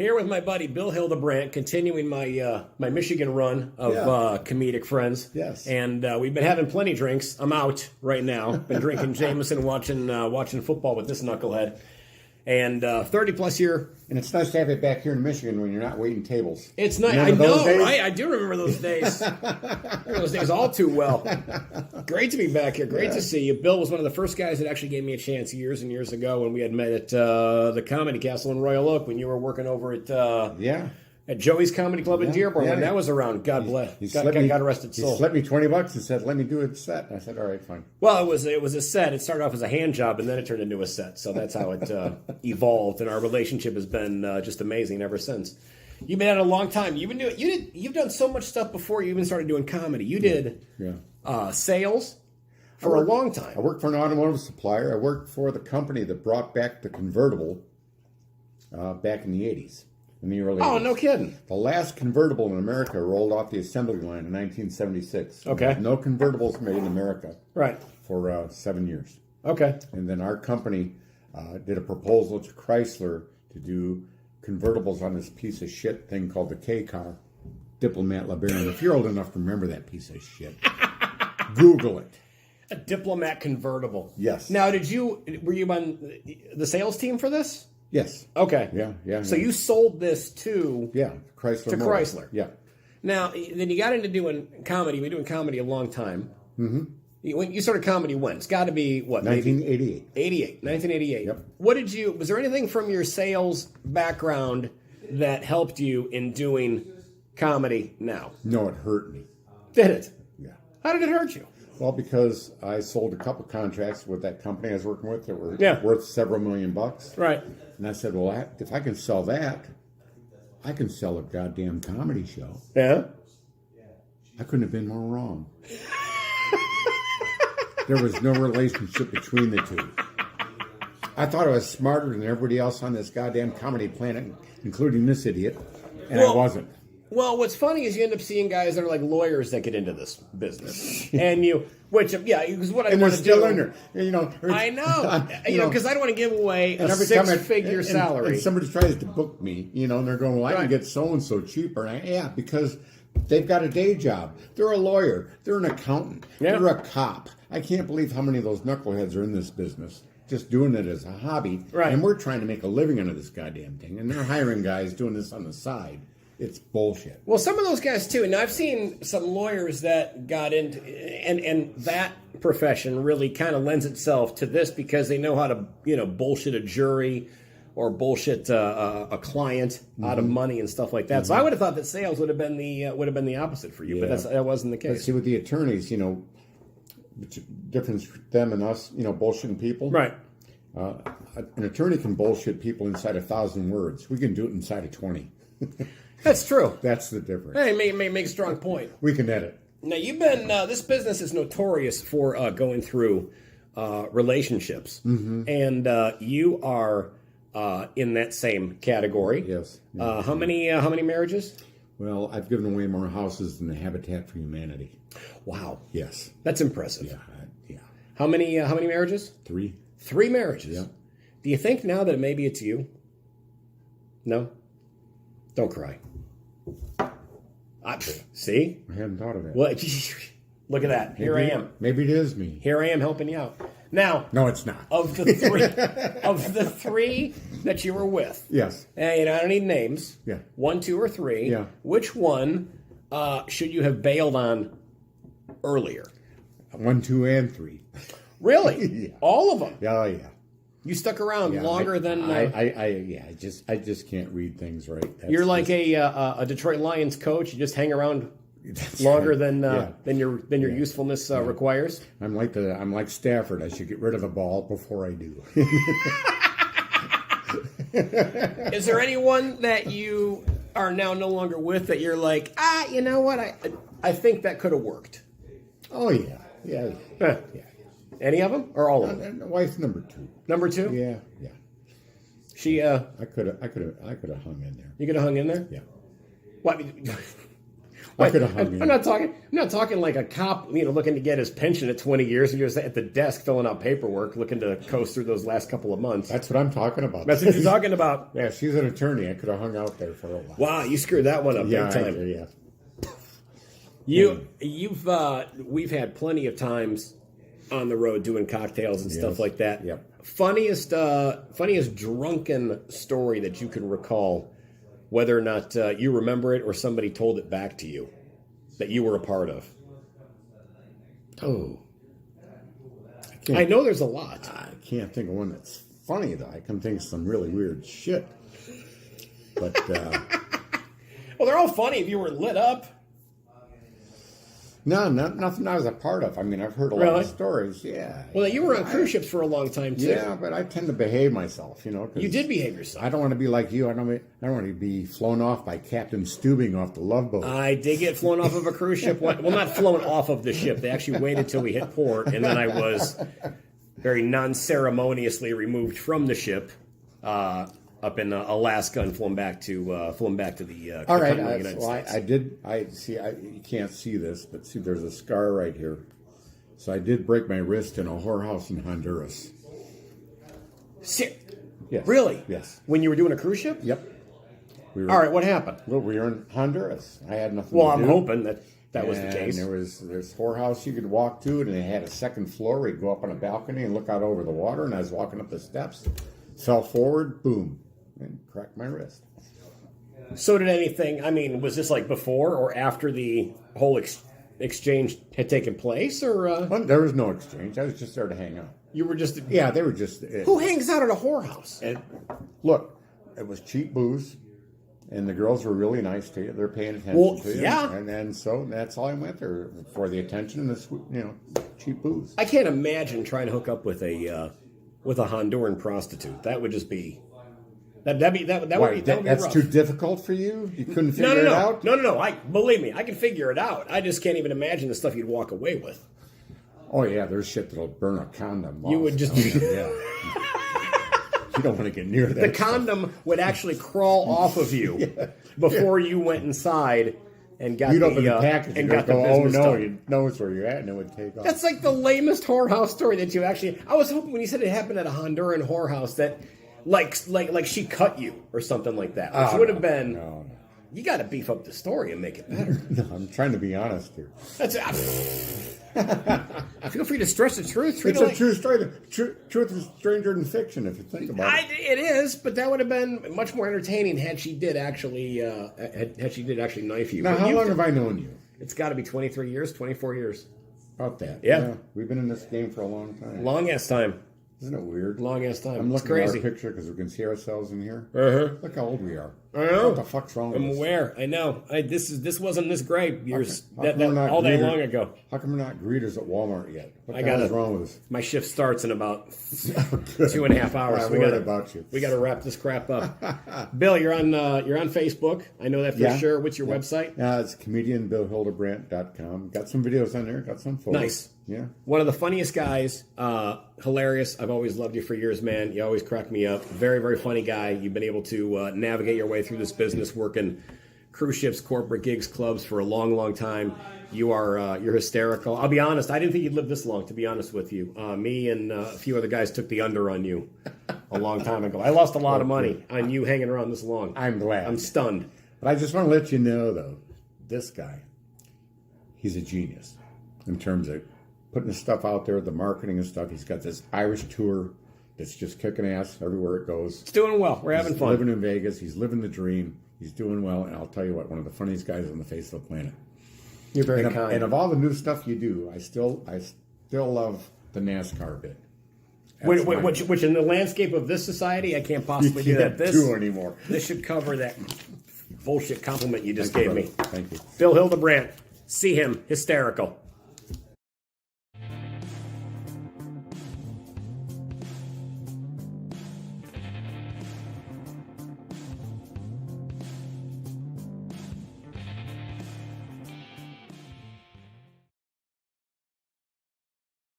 Here with my buddy Bill Hildebrandt, continuing my my Michigan run of comedic friends. Yes. And we've been having plenty of drinks. I'm out right now. Been drinking Jameson, watching football with this knucklehead. And 30-plus year. And it's nice to have it back here in Michigan when you're not waiting tables. It's nice. I know, right? I do remember those days. I remember those days all too well. Great to be back here. Great to see you. Bill was one of the first guys that actually gave me a chance years and years ago when we had met at the Comedy Castle in Royal Oak when you were working over at at Joey's Comedy Club in Dearborn when that was around. God bless. God rest its soul. He slipped me $20 and said, "Let me do a set." And I said, "All right, fine." Well, it was a set. It started off as a hand job, and then it turned into a set. So that's how it evolved, and our relationship has been just amazing ever since. You've been at it a long time. You've done so much stuff before you even started doing comedy. You did sales for a long time. I worked for an automotive supplier. I worked for the company that brought back the convertible back in the 80s. In the early 80s. Oh, no kidding. The last convertible in America rolled off the assembly line in 1976. Okay. No convertibles made in America. Right. For 7 years. Okay. And then our company did a proposal to Chrysler to do convertibles on this piece of shit thing called the K car, Diplomat LeBaron. If you're old enough to remember that piece of shit, Google it. A Diplomat convertible. Yes. Now, were you on the sales team for this? Yes. Okay. Yeah. So you sold this to Chrysler. To Chrysler. Yeah. Now, then you got into doing comedy. You've been doing comedy a long time. Mm-hmm. You started comedy when? It's got to be, what? 1988. 1988. Yep. Was there anything from your sales background that helped you in doing comedy now? No, it hurt me. Did it? Yeah. How did it hurt you? Well, because I sold a couple contracts with that company I was working with that were worth several $1 million. Right. And I said, well, if I can sell that, I can sell a goddamn comedy show. Yeah. I couldn't have been more wrong. There was no relationship between the two. I thought I was smarter than everybody else on this goddamn comedy planet, including this idiot, and I wasn't. Well, what's funny is you end up seeing guys that are like lawyers that get into this business, and because what I want to do. In there, I know, because I don't want to give away a six-figure salary. And somebody tries to book me, and they're going, "Well, I can get so and so cheaper." And because they've got a day job. They're a lawyer. They're an accountant. Yeah. They're a cop. I can't believe how many of those knuckleheads are in this business, just doing it as a hobby. Right. And we're trying to make a living out of this goddamn thing, and they're hiring guys doing this on the side. It's bullshit. Well, some of those guys too, and I've seen some lawyers that got into, and that profession really kind of lends itself to this because they know how to, bullshit a jury or bullshit a client out of money and stuff like that. Mm-hmm. So I would have thought that sales would have been the opposite for you, but that wasn't the case. But see, with the attorneys, difference them and us, bullshitting people. Right. An attorney can bullshit people inside 1,000 words. We can do it inside of 20. That's true. That's the difference. Hey, make a strong point. We can edit. Now, you've been, this business is notorious for going through relationships. Mm-hmm. And you are in that same category. Yes. How many marriages? Well, I've given away more houses than the Habitat for Humanity. Wow. Yes. That's impressive. Yeah. How many marriages? 3. 3 marriages? Yeah. Do you think now that maybe it's you? No? Don't cry. See? I hadn't thought of that. What? Look at that. Here I am. Maybe it is me. Here I am helping you out. Now, no, it's not. Of the 3 that you were with, yes. And I don't need names. Yeah. 1, 2, or 3. Yeah. Which one should you have bailed on earlier? 1, 2, and 3. Really? Yeah. All of them? Oh yeah. You stuck around longer than I just can't read things right. You're like a Detroit Lions coach. You just hang around longer than your usefulness requires. I'm like Stafford. I should get rid of the ball before I do. Is there anyone that you are now no longer with that you're like, you know what? I think that could have worked. Oh yeah. Yeah. Any of them or all of them? Wife number 2. Number 2? Yeah. She. I could have hung in there. You could have hung in there. Yeah. What? I could have hung you. I'm not talking like a cop, looking to get his pension at 20 years and you're at the desk filling out paperwork, looking to coast through those last couple of months. That's what I'm talking about. That's what you're talking about. Yeah, she's an attorney. I could have hung out there for a while. Wow, you screwed that one up big time. We've had plenty of times on the road doing cocktails and stuff like that. Yep. Funniest drunken story that you can recall, whether or not you remember it or somebody told it back to you that you were a part of. Oh, I know there's a lot. I can't think of one that's funny though. I can think of some really weird shit. But well, they're all funny if you were lit up. No, nothing I was a part of. I mean, I've heard a lot of stories. Yeah. Well, you were on cruise ships for a long time too. Yeah, but I tend to behave myself, You did behave yourself. I don't want to be like you. I don't want to be flown off by Captain Stubing off the Love Boat. I did get flown off of a cruise ship. Well, not flown off of the ship. They actually waited till we hit port, and then I was very non-ceremoniously removed from the ship up in Alaska and flown back to the all right. United States. I did. You can't see this, but see, there's a scar right here. So I did break my wrist in a whorehouse in Honduras. Yes. Really? Yes. When you were doing a cruise ship? Yep. All right. What happened? Well, we were in Honduras. I had nothing. Well, to do. I'm hoping that was the case. And there's whorehouse you could walk to, and they had a second floor where you go up on a balcony and look out over the water. And I was walking up the steps, fell forward, boom, and cracked my wrist. So did anything? I mean, was this like before or after the whole exchange had taken place, or? Well, there was no exchange. I was just there to hang out. You were just they were just. Who hangs out at a whorehouse? Look, it was cheap booze, and the girls were really nice to you. They're paying attention to you. Yeah. And so that's all I went there for, the attention and the cheap booze. I can't imagine trying to hook up with a Honduran prostitute. That would just be. That would be That's rough. too difficult for you? You couldn't figure it out? No. Believe me, I can figure it out. I just can't even imagine the stuff you'd walk away with. Oh yeah, there's shit that'll burn a condom. You would just be. Yeah. You don't want to get near that. The condom would actually crawl off of you before you went inside and got You'd open the package and got the go, business oh no, done. you knows where you're at, and it would take off. That's like the lamest whorehouse story that you actually. I was hoping when you said it happened at a Honduran whorehouse that. Like she cut you or something like that, which would have been. No. You got to beef up the story and make it better. No, I'm trying to be honest here. Feel free to stretch the truth. It's a true story. Truth is stranger than fiction, if you think about it. It is, but that would have been much more entertaining had she did actually knife you. Now, how long have I known you? It's got to be 23 years, 24 years. About that. Yeah. We've been in this game for a long time. Long-ass time. Isn't it weird? Long-ass time. I'm it's looking crazy. at our picture because we can see ourselves in here. Uh-huh. Look how old we are. I know. What the fuck's wrong with us? I'm aware. I know. This wasn't this great years How come we're not all day greeters- long ago. How come we're not greeters at Walmart yet? What I the hell gotta- is wrong with us? My shift starts in about 2.5 hours. I'm worried about you. We got to wrap this crap up. Bill, you're on Facebook. I know that for sure. What's your website? It's comedianbillhildebrandt.com. Got some videos on there. Got some photos. Nice. Yeah. One of the funniest guys. Hilarious. I've always loved you for years, man. You always crack me up. Very, very funny guy. You've been able to navigate your way through this business, working cruise ships, corporate gigs, clubs for a long, long time. You're hysterical. I'll be honest. I didn't think you'd live this long, to be honest with you. Me and a few other guys took the under on you a long time ago. I lost a lot of money on you hanging around this long. I'm glad. I'm stunned. But I just want to let you know, though, this guy, he's a genius in terms of putting his stuff out there, the marketing and stuff. He's got this Irish tour that's just kicking ass everywhere it goes. It's doing well. We're having fun. Living in Vegas. He's living the dream. He's doing well. And I'll tell you what, one of the funniest guys on the face of the planet. You're very kind. And of all the new stuff you do, I still love the NASCAR bit. Which in the landscape of this society, I can't possibly do that. This do anymore. This should cover that bullshit compliment you just gave me. Thank you. Bill Hildebrandt. See him. Hysterical.